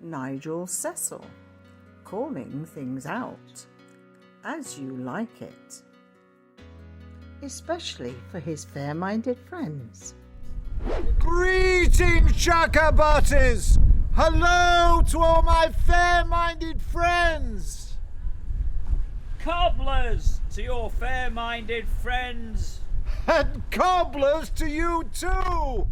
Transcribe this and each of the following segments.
Nigel Cecil, calling things out as you like it, especially for his fair-minded friends. Greetings, Chakabutties! Hello to all my fair-minded friends! Cobblers to your fair-minded friends. And cobblers to you too!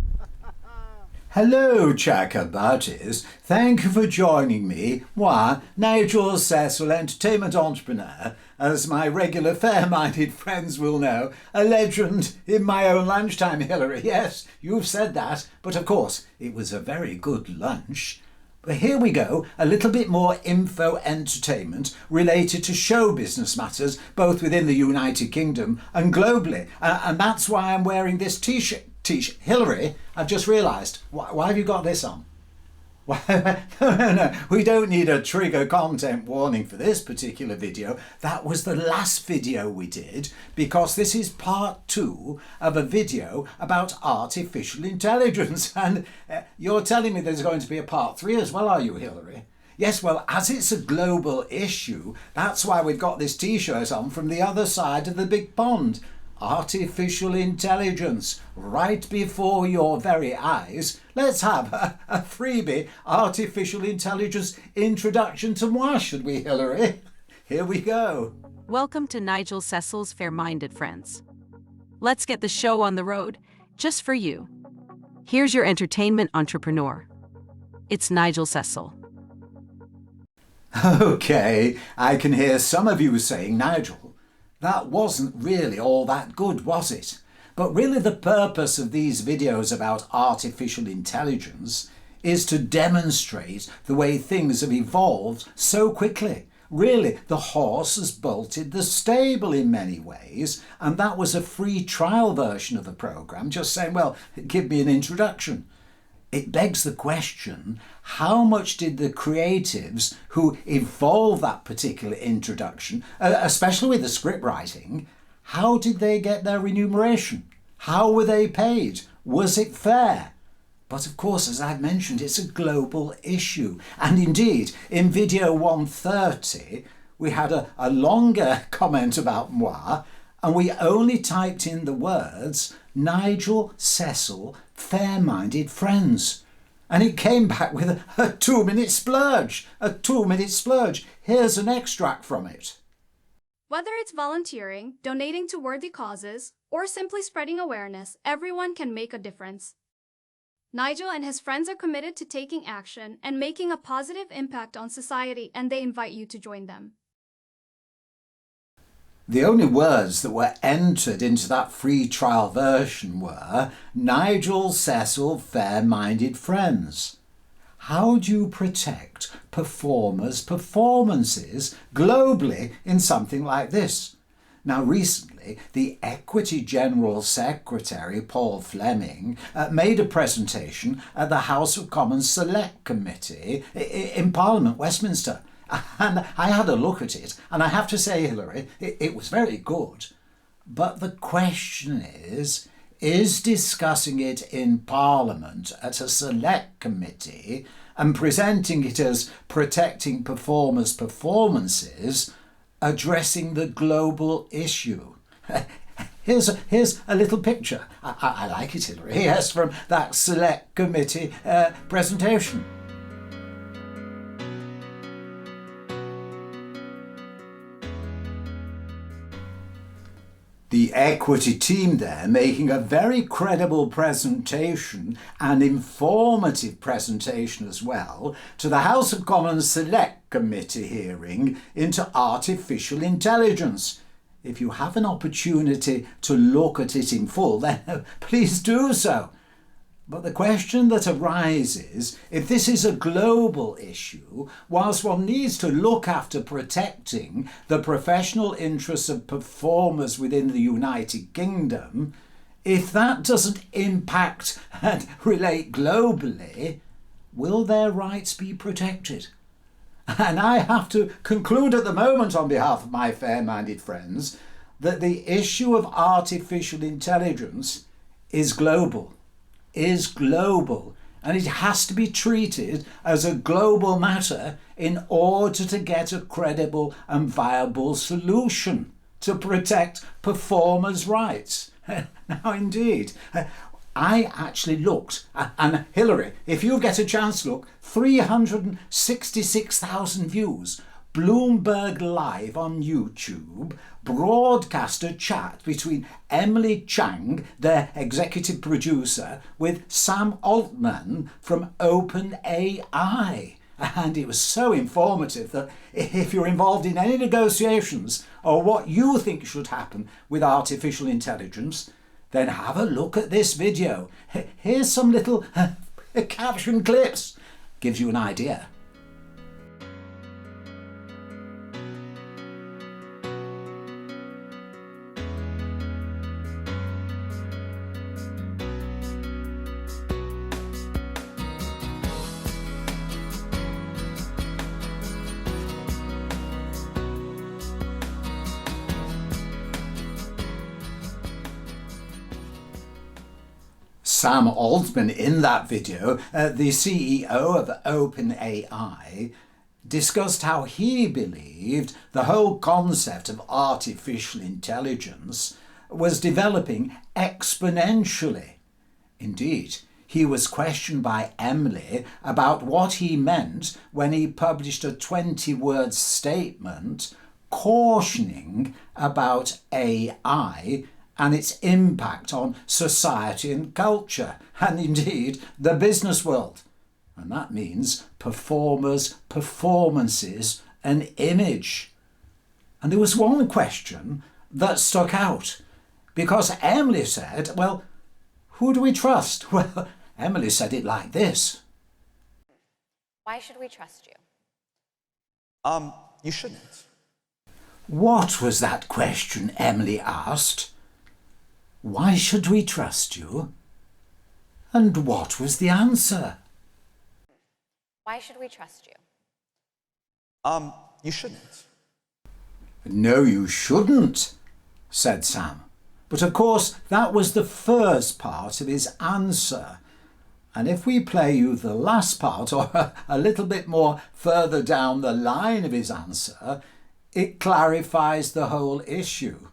Hello, Chakabutties. Thank you for joining me, moi, Nigel Cecil, entertainment entrepreneur, as my regular fair-minded friends will know, a legend in my own lunchtime, Hilary. Yes, you've said that, but of course, it was a very good lunch. But here we go, a little bit more info entertainment related to show business matters, both within the United Kingdom and globally. And that's why I'm wearing this t-shirt. Hilary, I've just realised, why have you got this on? No, we don't need a trigger content warning for this particular video. That was the last video we did, because this is part 2 of a video about artificial intelligence. And you're telling me there's going to be a part 3 as well, are you, Hilary? Yes, well, as it's a global issue, that's why we've got this t-shirt on from the other side of the big pond. Artificial intelligence, right before your very eyes. Let's have a freebie artificial intelligence introduction to moi, should we, Hilary? Here we go. Welcome to Nigel Cecil's Fair-Minded Friends. Let's get the show on the road, just for you. Here's your entertainment entrepreneur. It's Nigel Cecil. Okay, I can hear some of you saying, Nigel, that wasn't really all that good, was it? But really the purpose of these videos about artificial intelligence is to demonstrate the way things have evolved so quickly. Really, the horse has bolted the stable in many ways, and that was a free trial version of the programme, just saying, well, give me an introduction. It begs the question, how much did the creatives who evolved that particular introduction, especially with the script writing, how did they get their remuneration? How were they paid? Was it fair? But of course, as I've mentioned, it's a global issue. And indeed, in video 130, we had a longer comment about moi, and we only typed in the words Nigel Cecil fair-minded friends, and it came back with a 2-minute splurge. A 2-minute splurge. Here's an extract from it. Whether it's volunteering, donating to worthy causes, or simply spreading awareness, everyone can make a difference. Nigel and his friends are committed to taking action and making a positive impact on society, and they invite you to join them. The only words that were entered into that free trial version were Nigel Cecil fair-minded friends. How do you protect performers' performances globally in something like this? Now, recently, the Equity General Secretary, Paul Fleming, made a presentation at the House of Commons Select Committee in Parliament, Westminster. And I had a look at it, and I have to say, Hilary, it was very good. But the question is discussing it in Parliament at a select committee and presenting it as protecting performers' performances, addressing the global issue? Here's a little picture. I like it, Hilary. Yes, from that select committee presentation. The Equity team there making a very credible presentation, an informative presentation as well, to the House of Commons Select Committee hearing into artificial intelligence. If you have an opportunity to look at it in full, then please do so. But the question that arises, if this is a global issue, whilst one needs to look after protecting the professional interests of performers within the United Kingdom, if that doesn't impact and relate globally, will their rights be protected? And I have to conclude at the moment on behalf of my fair-minded friends that the issue of artificial intelligence is global. and it has to be treated as a global matter in order to get a credible and viable solution to protect performers' rights. Now, indeed, I actually looked, and Hillary, if you get a chance to look, 366,000 views. Bloomberg Live on YouTube broadcast a chat between Emily Chang, their executive producer, with Sam Altman from Openai. And it was so informative that if you're involved in any negotiations or what you think should happen with artificial intelligence, then have a look at this video. Here's some little caption clips. Gives you an idea. Sam Altman in that video, the CEO of Openai, discussed how he believed the whole concept of artificial intelligence was developing exponentially. Indeed, he was questioned by Emily about what he meant when he published a 20-word statement cautioning about AI and its impact on society and culture, and indeed the business world. And that means performers, performances, and image. And there was one question that stuck out, because Emily said, well, who do we trust? Well, Emily said it like this. Why should we trust you? You shouldn't. What was that question Emily asked? Why should we trust you? And what was the answer? Why should we trust you? You shouldn't. No, you shouldn't, said Sam. But of course, that was the first part of his answer. And if we play you the last part, or a little bit more further down the line of his answer, it clarifies the whole issue.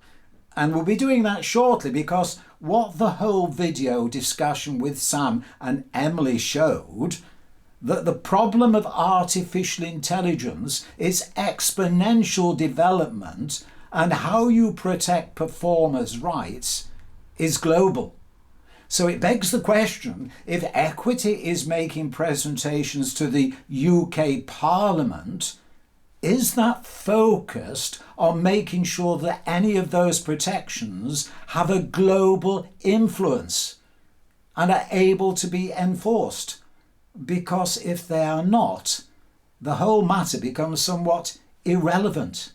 And we'll be doing that shortly, because what the whole video discussion with Sam and Emily showed, that the problem of artificial intelligence is exponential development, and how you protect performers' rights is global. So it begs the question, if Equity is making presentations to the UK Parliament, is that focused on making sure that any of those protections have a global influence and are able to be enforced? Because if they are not, the whole matter becomes somewhat irrelevant.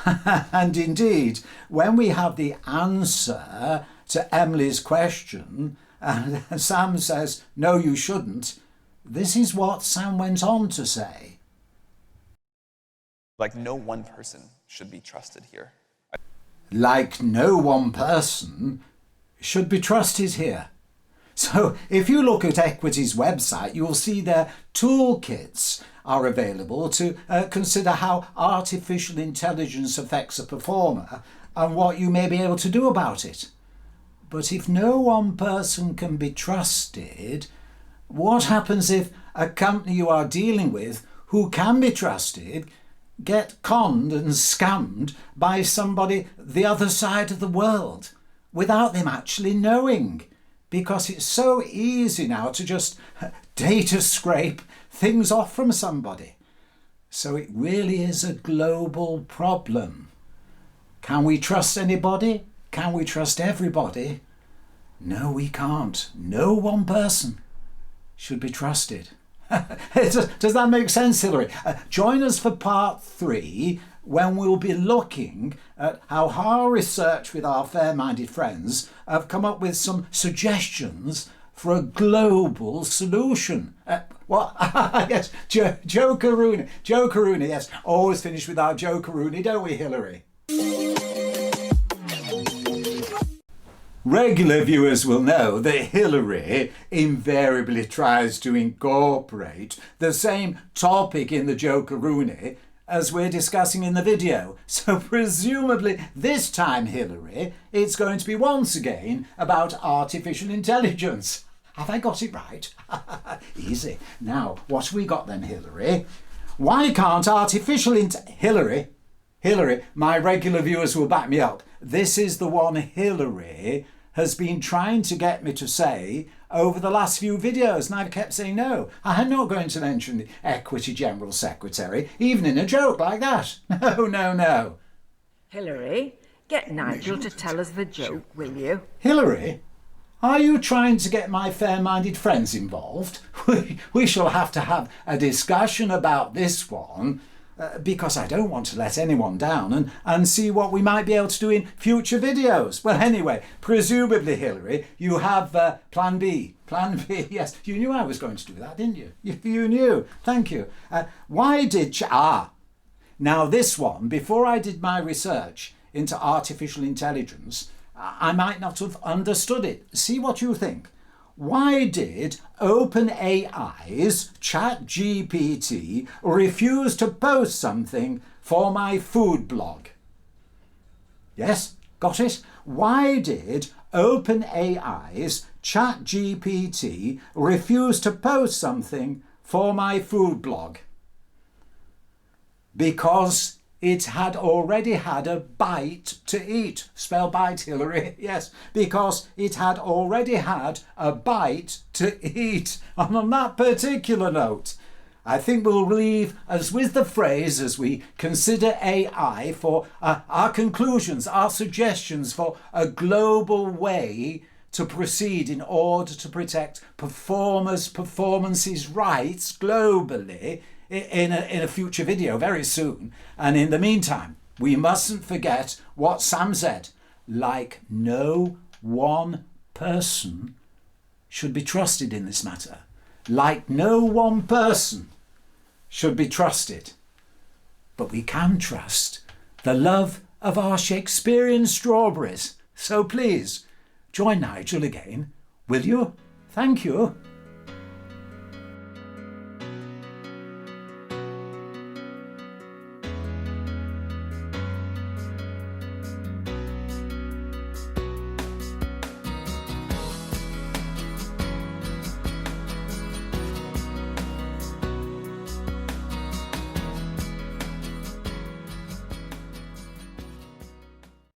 And indeed, when we have the answer to Emily's question, and Sam says, no, you shouldn't, this is what Sam went on to say. Like, no one person should be trusted here. Like no one person should be trusted here. So if you look at Equity's website, you'll see their toolkits are available to consider how artificial intelligence affects a performer and what you may be able to do about it. But if no one person can be trusted, what happens if a company you are dealing with who can be trusted get conned and scammed by somebody the other side of the world without them actually knowing? Because it's so easy now to just data scrape things off from somebody. So it really is a global problem. Can we trust anybody? Can we trust everybody? No, we can't. No one person should be trusted. Does that make sense, Hillary? Join us for part 3, when we'll be looking at how our research with our fair-minded friends have come up with some suggestions for a global solution. Yes, Joe Carooney. Joe Carooney, yes. Always finish with our Joe Carooney, don't we, Hillary? Regular viewers will know that Hillary invariably tries to incorporate the same topic in the Joker-Rooney as we're discussing in the video. So presumably this time, Hillary, it's going to be once again about artificial intelligence. Have I got it right? Easy. Now, what have we got then, Hillary? Why can't Hillary, my regular viewers will back me up. This is the one Hillary has been trying to get me to say over the last few videos, and I've kept saying no. I'm not going to mention the Equity General Secretary, even in a joke like that. No. Hillary, get Nigel to tell us the joke, will you? Hillary? Are you trying to get my fair-minded friends involved? We shall have to have a discussion about this one, because I don't want to let anyone down and see what we might be able to do in future videos. Well, anyway, presumably, Hillary, you have Plan B. Plan B, yes. You knew I was going to do that, didn't you? You knew. Thank you. Why did... Now this one, before I did my research into artificial intelligence, I might not have understood it. See what you think. Why did OpenAI's ChatGPT refuse to post something for my food blog? Yes, got it? Why did OpenAI's ChatGPT refuse to post something for my food blog? Because it had already had a bite to eat. Spell bite, Hillary. Yes, because it had already had a bite to eat. And on that particular note, I think we'll leave us with the phrase as we consider AI for our conclusions, our suggestions for a global way to proceed in order to protect performances' rights globally in a future video very soon. And in the meantime, we mustn't forget what Sam said. Like no one person should be trusted in this matter. Like no one person should be trusted. But we can trust the love of our Shakespearean strawberries. So please, join Nigel again, will you? Thank you.